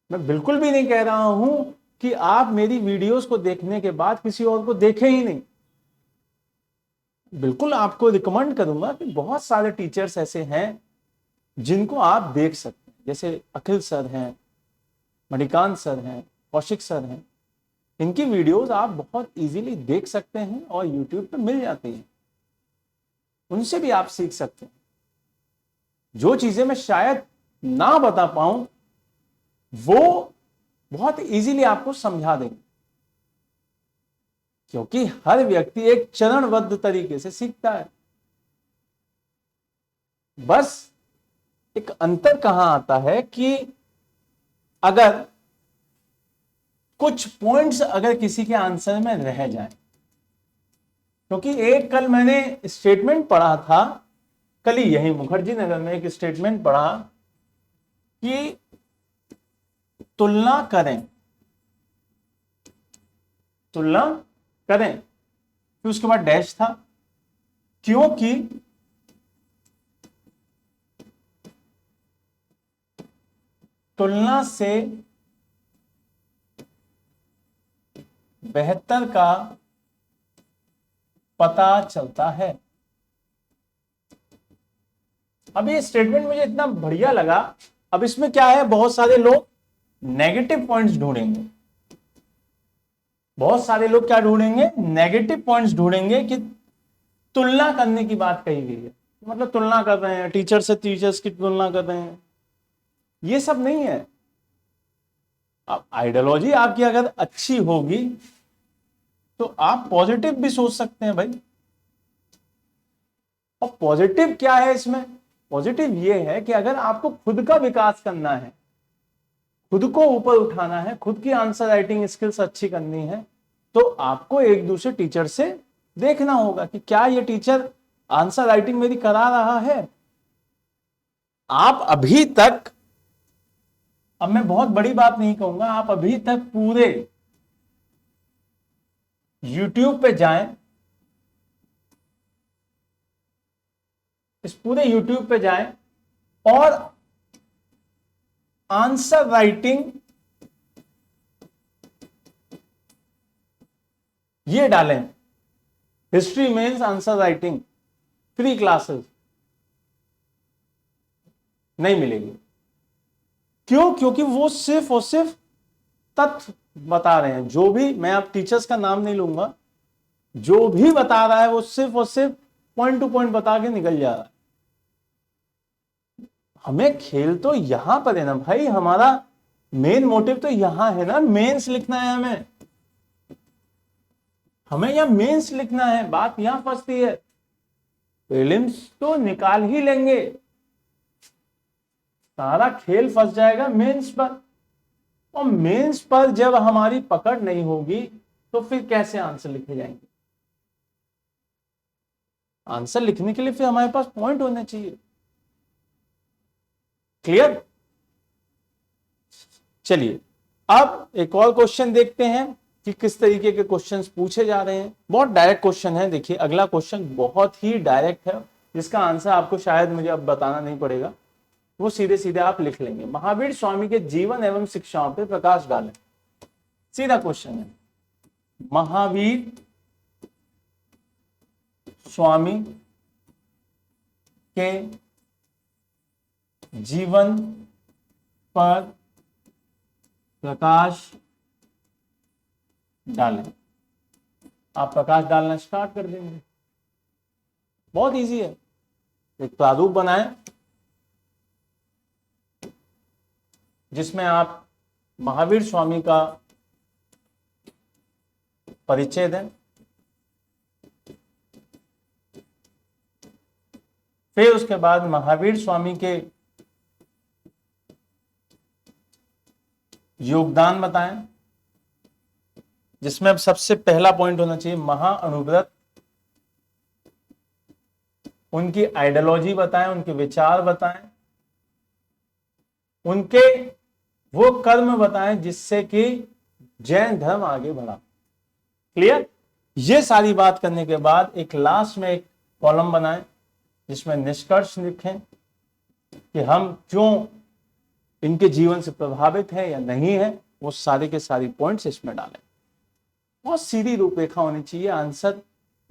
मैं बिल्कुल भी नहीं कह रहा हूं कि आप मेरी वीडियोस को देखने के बाद किसी और को देखें ही नहीं। बिल्कुल आपको रिकमेंड करूंगा कि बहुत सारे टीचर्स ऐसे हैं जिनको आप देख सकते हैं, जैसे अखिल सर हैं, मणिकांत सर हैं, कौशिक सर हैं। इनकी वीडियोस आप बहुत इजीली देख सकते हैं और यूट्यूब पे मिल जाती हैं। उनसे भी आप सीख सकते हैं। जो चीजें मैं शायद ना बता पाऊं वो बहुत इजीली आपको समझा देंगे, क्योंकि हर व्यक्ति एक चरणबद्ध तरीके से सीखता है। बस एक अंतर कहां आता है कि अगर कुछ पॉइंट्स अगर किसी के आंसर में रह जाए, क्योंकि एक कल मैंने स्टेटमेंट पढ़ा था, कल ही यही मुखर्जी नगर में एक स्टेटमेंट पढ़ा कि तुलना करें, तुलना करें, फिर उसके बाद डैश था, क्योंकि तुलना से बेहतर का पता चलता है। अब ये स्टेटमेंट मुझे इतना बढ़िया लगा। अब इसमें क्या है, बहुत सारे लोग नेगेटिव पॉइंट्स ढूंढेंगे। बहुत सारे लोग क्या ढूंढेंगे? नेगेटिव पॉइंट्स ढूंढेंगे कि तुलना करने की बात कही गई है, मतलब तुलना कर रहे हैं, टीचर से टीचर्स की तुलना कर रहे हैं। ये सब नहीं है। अब आइडियोलॉजी आपकी अगर अच्छी होगी तो आप पॉजिटिव भी सोच सकते हैं भाई। और पॉजिटिव क्या है इसमें? पॉजिटिव ये है कि अगर आपको खुद का विकास करना है, खुद को ऊपर उठाना है, खुद की आंसर राइटिंग स्किल्स अच्छी करनी है, तो आपको एक दूसरे टीचर से देखना होगा कि क्या ये टीचर आंसर राइटिंग मेरी करा रहा है। आप अभी तक, अब मैं बहुत बड़ी बात नहीं कहूंगा, आप अभी तक पूरे YouTube पे जाएं, इस पूरे YouTube पे जाएं और आंसर राइटिंग ये डालें, history mains answer writing free classes, नहीं मिलेगी। क्यों? क्योंकि वो सिर्फ और सिर्फ तथ्य बता रहे हैं। जो भी, मैं आप टीचर्स का नाम नहीं लूंगा, जो भी बता रहा है वो सिर्फ और सिर्फ पॉइंट टू पॉइंट बता के निकल जा रहा है। हमें खेल तो यहां पर है ना भाई, हमारा मेन मोटिव तो यहां है ना, मेंस लिखना है हमें, हमें यहां मेंस लिखना है। बात यहां फंसती है, प्रीलिम्स तो निकाल ही लेंगे, सारा खेल फंस जाएगा मेंस पर। और मेंस पर जब हमारी पकड़ नहीं होगी तो फिर कैसे आंसर लिखे जाएंगे? आंसर लिखने के लिए फिर हमारे पास पॉइंट होने चाहिए। क्लियर? चलिए अब एक और क्वेश्चन देखते हैं कि किस तरीके के क्वेश्चंस पूछे जा रहे हैं। बहुत डायरेक्ट क्वेश्चन है। देखिए अगला क्वेश्चन बहुत ही डायरेक्ट है, जिसका आंसर आपको शायद मुझे अब बताना नहीं पड़ेगा, वो सीधे सीधे आप लिख लेंगे। महावीर स्वामी के जीवन एवं शिक्षाओं पर प्रकाश डालें। सीधा क्वेश्चन है, महावीर स्वामी के जीवन पर प्रकाश डालें। आप प्रकाश डालना स्टार्ट कर देंगे। बहुत इजी है। एक प्रारूप बनाएं जिसमें आप महावीर स्वामी का परिचय दें, फिर उसके बाद महावीर स्वामी के योगदान बताएं, जिसमें अब सबसे पहला पॉइंट होना चाहिए महाअनुव्रत। उनकी आइडियोलॉजी बताएं, उनके विचार बताएं, उनके वो कर्म बताएं जिससे कि जैन धर्म आगे बढ़ा। क्लियर? ये सारी बात करने के बाद एक लास्ट में एक कॉलम बनाएं जिसमें निष्कर्ष लिखें कि हम क्यों इनके जीवन से प्रभावित है या नहीं है। वो सारे के सारी पॉइंट्स इसमें डालें। बहुत सीधी रूपरेखा होनी चाहिए, आंसर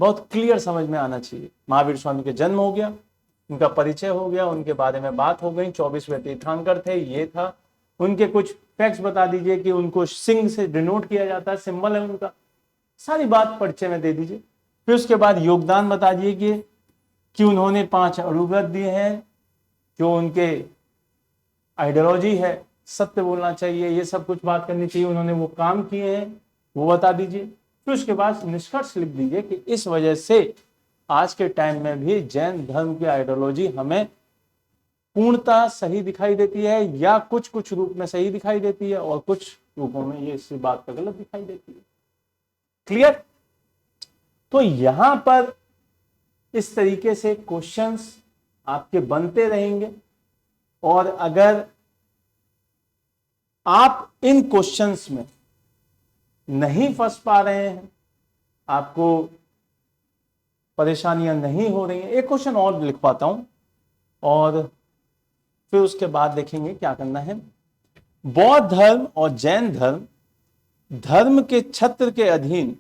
बहुत क्लियर समझ में आना चाहिए। महावीर स्वामी के जन्म हो गया, उनका परिचय हो गया, उनके बारे में बात हो गई, 24वें तीर्थंकर थे, ये था। उनके कुछ फैक्ट्स बता दीजिए कि उनको सिंह से डिनोट किया जाता है, सिंबल है उनका, सारी बात परिचय में दे दीजिए। फिर उसके बाद योगदान बता दीजिए कि उन्होंने 5 अनुव्रत दिए हैं, जो उनके आइडियोलॉजी है, सत्य बोलना चाहिए, ये सब कुछ बात करनी चाहिए, उन्होंने वो काम किए हैं वो बता दीजिए। फिर उसके बाद निष्कर्ष लिख दीजिए कि इस वजह से आज के टाइम में भी जैन धर्म की आइडियोलॉजी हमें पूर्णतः सही दिखाई देती है, या कुछ कुछ रूप में सही दिखाई देती है और कुछ रूपों में ये इस बात पर गलत दिखाई देती है। क्लियर? तो यहां पर इस तरीके से क्वेश्चंस आपके बनते रहेंगे, और अगर आप इन क्वेश्चंस में नहीं फंस पा रहे हैं, आपको परेशानियां नहीं हो रही हैं, एक क्वेश्चन और लिखवाता हूं और फिर उसके बाद देखेंगे क्या करना है। बौद्ध धर्म और जैन धर्म धर्म के छत्र के अधीन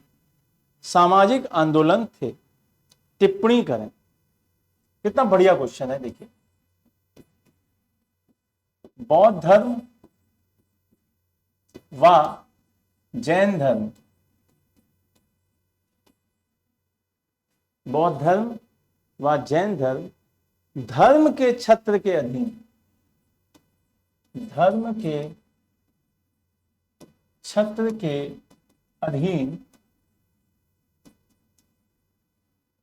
सामाजिक आंदोलन थे, टिप्पणी करें। कितना बढ़िया क्वेश्चन है। देखिए, बौद्ध धर्म व जैन धर्म, बौद्ध धर्म व जैन धर्म धर्म के छत्र के अधीन, धर्म के छत्र के अधीन,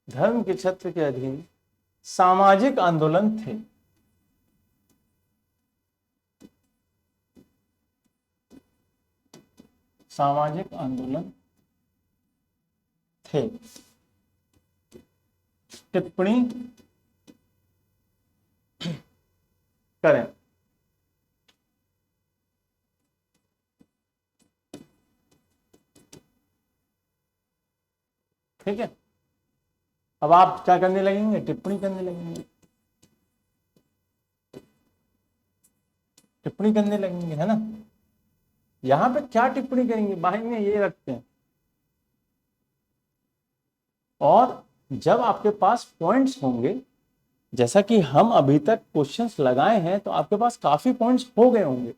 धर्म के छत्र के अधीन सामाजिक आंदोलन थे। सामाजिक आंदोलन थे। टिप्पणी करें। ठीक है, अब आप क्या करने लगेंगे, टिप्पणी करने लगेंगे, टिप्पणी करने लगेंगे, है ना। यहां पे क्या टिप्पणी करेंगे, बाहिर में ये रखते हैं। और जब आपके पास पॉइंट्स होंगे, जैसा कि हम अभी तक क्वेश्चंस लगाए हैं, तो आपके पास काफी पॉइंट्स हो गए होंगे,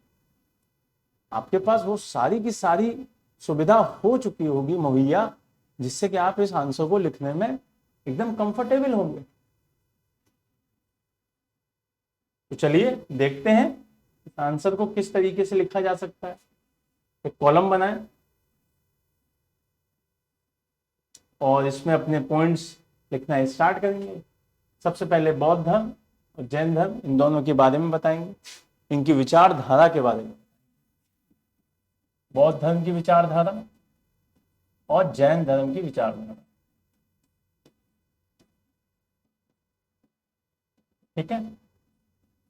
आपके पास वो सारी की सारी सुविधा हो चुकी होगी मुहैया, जिससे कि आप इस आंसर को लिखने में एकदम कंफर्टेबल होंगे। तो चलिए देखते हैं इस आंसर को किस तरीके से लिखा जा सकता है। एक कॉलम बनाएं और इसमें अपने पॉइंट्स लिखना स्टार्ट करेंगे। सबसे पहले बौद्ध धर्म और जैन धर्म, इन दोनों के बारे में बताएंगे, इनकी विचारधारा के बारे में। बौद्ध धर्म की विचारधारा और जैन धर्म की विचारधारा। ठीक है,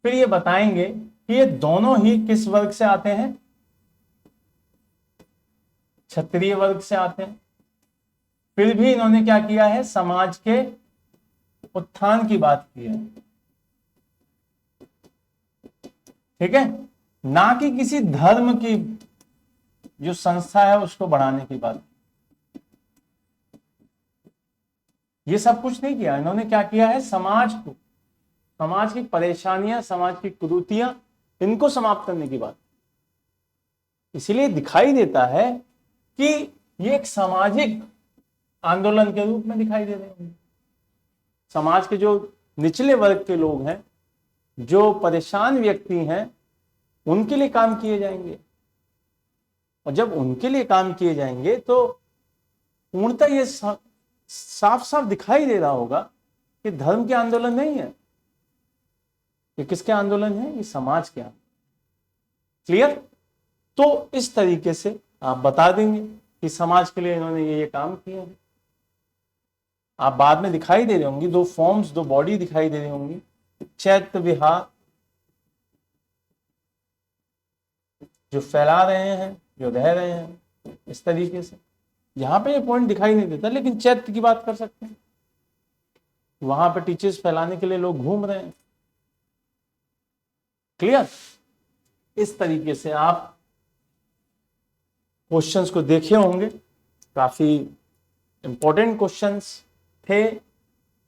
फिर ये बताएंगे कि ये दोनों ही किस वर्ग से आते हैं, क्षत्रिय वर्ग से आते हैं। फिर भी इन्होंने क्या किया है, समाज के उत्थान की बात की है। ठीक है, ना कि किसी धर्म की जो संस्था है उसको बढ़ाने की बात। ये सब कुछ नहीं किया इन्होंने, क्या किया है, समाज को, समाज की परेशानियां, समाज की कुरीतियां, इनको समाप्त करने की बात। इसीलिए दिखाई देता है कि ये एक सामाजिक आंदोलन के रूप में दिखाई दे रहे हैं। समाज के जो निचले वर्ग के लोग हैं, जो परेशान व्यक्ति हैं, उनके लिए काम किए जाएंगे। और जब उनके लिए काम किए जाएंगे तो पूर्णतः ये साफ साफ दिखाई दे रहा होगा कि धर्म के आंदोलन नहीं है, ये किसके आंदोलन है, ये समाज के आंदोलन। क्लियर। तो इस तरीके से आप बता देंगे कि समाज के लिए इन्होंने ये काम किए हैं। आप बाद में दिखाई दे रहे होंगी, दो फॉर्म्स, दो बॉडी दिखाई दे रही होंगी, चैत्य विहार, जो फैला रहे हैं, जो रह रहे हैं, इस तरीके से। यहां पे ये पॉइंट दिखाई नहीं देता, लेकिन चैत्य की बात कर सकते हैं, वहां पे टीचर्स फैलाने के लिए लोग घूम रहे हैं। क्लियर। इस तरीके से आप क्वेश्चंस को देखे होंगे, काफी इंपॉर्टेंट क्वेश्चंस थे,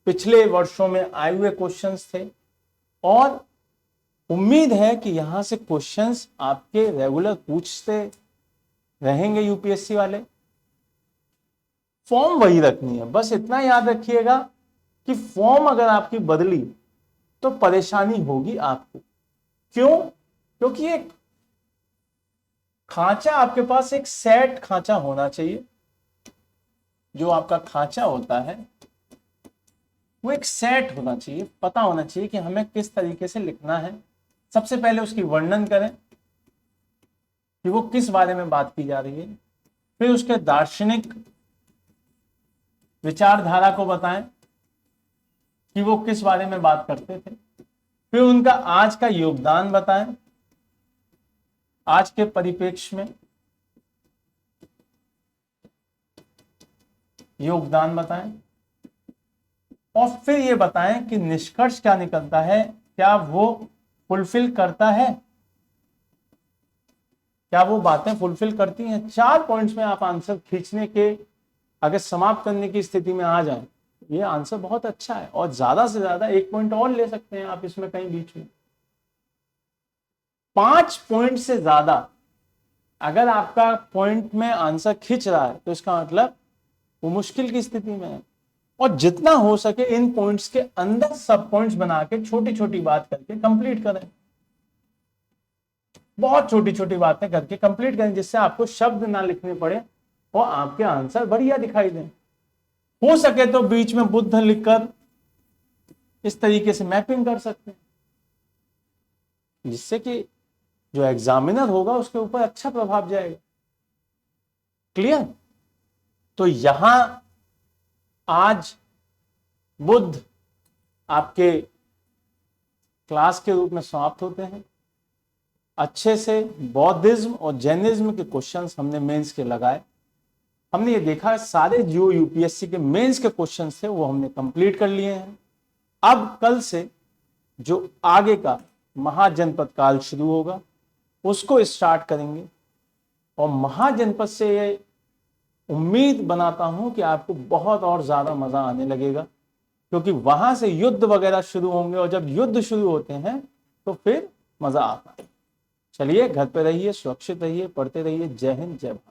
पिछले वर्षों में आए हुए क्वेश्चंस थे, और उम्मीद है कि यहां से क्वेश्चंस आपके रेगुलर पूछते रहेंगे यूपीएससी वाले। फॉर्म वही रखनी है, बस इतना याद रखिएगा कि फॉर्म अगर आपकी बदली तो परेशानी होगी आपको। क्यों? क्योंकि एक खांचा, आपके पास एक सेट खांचा होना चाहिए। जो आपका खांचा होता है वो एक सेट होना चाहिए, पता होना चाहिए कि हमें किस तरीके से लिखना है। सबसे पहले उसकी वर्णन करें कि वो किस बारे में बात की जा रही है, फिर उसके दार्शनिक विचारधारा को बताएं कि वो किस बारे में बात करते थे, फिर उनका आज का योगदान बताएं, आज के परिप्रेक्ष्य में योगदान बताएं, और फिर ये बताएं कि निष्कर्ष क्या निकलता है, क्या वो फुलफिल करता है, क्या वो बातें फुलफिल करती हैं। 4 पॉइंट्स में आप आंसर खींचने के, अगर समाप्त करने की स्थिति में आ जाएं, ये आंसर बहुत अच्छा है। और ज्यादा से ज्यादा 1 पॉइंट और ले सकते हैं आप इसमें, कहीं बीच में 5 पॉइंट से ज्यादा अगर आपका पॉइंट में आंसर खींच रहा है तो इसका मतलब वो मुश्किल की स्थिति में है। और जितना हो सके इन पॉइंट्स के अंदर सब पॉइंट्स बना के छोटी छोटी बात करके कंप्लीट करें, बहुत छोटी छोटी बातें करके कंप्लीट करें, जिससे आपको शब्द ना लिखने पड़े और आपके आंसर बढ़िया दिखाई दें। हो सके तो बीच में बुद्ध लिखकर इस तरीके से मैपिंग कर सकते हैं, जिससे कि जो एग्जामिनर होगा उसके ऊपर अच्छा प्रभाव जाएगा। क्लियर? तो यहां आज बुद्ध आपके क्लास के रूप में समाप्त होते हैं। अच्छे से बौद्धिज्म और जैनिज्म के क्वेश्चंस हमने मेंस के लगाए। हमने ये देखा सारे जो यूपीएससी के मेंस के क्वेश्चंस थे वो हमने कंप्लीट कर लिए हैं। अब कल से जो आगे का महाजनपद काल शुरू होगा उसको स्टार्ट करेंगे, और महाजनपद से ये उम्मीद बनाता हूं कि आपको बहुत और ज्यादा मजा आने लगेगा, क्योंकि वहां से युद्ध वगैरह शुरू होंगे, और जब युद्ध शुरू होते हैं तो फिर मजा आता है। चलिए, घर पे रहिए, सुरक्षित रहिए, पढ़ते रहिए। जय हिंद, जय भारत।